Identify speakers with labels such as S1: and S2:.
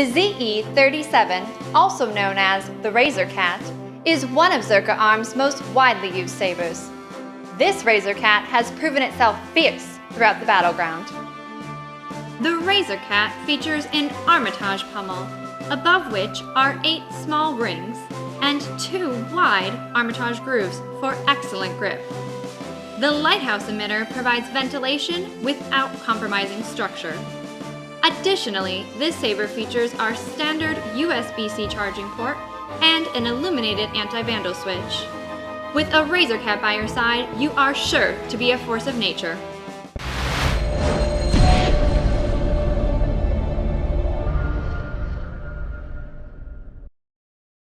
S1: The ZE-37, also known as the Razor Cat, is one of Zerka Arms' most widely used sabers. This Razor Cat has proven itself fierce throughout the battleground. The Razor Cat features an armitage pommel, above which are 8 small rings and 2 wide armitage grooves for excellent grip. The lighthouse emitter provides ventilation without compromising structure. Additionally, this saber features our standard USB-C charging port and an illuminated anti-vandal switch. With a Razor Cat by your side, you are sure to be a force of nature.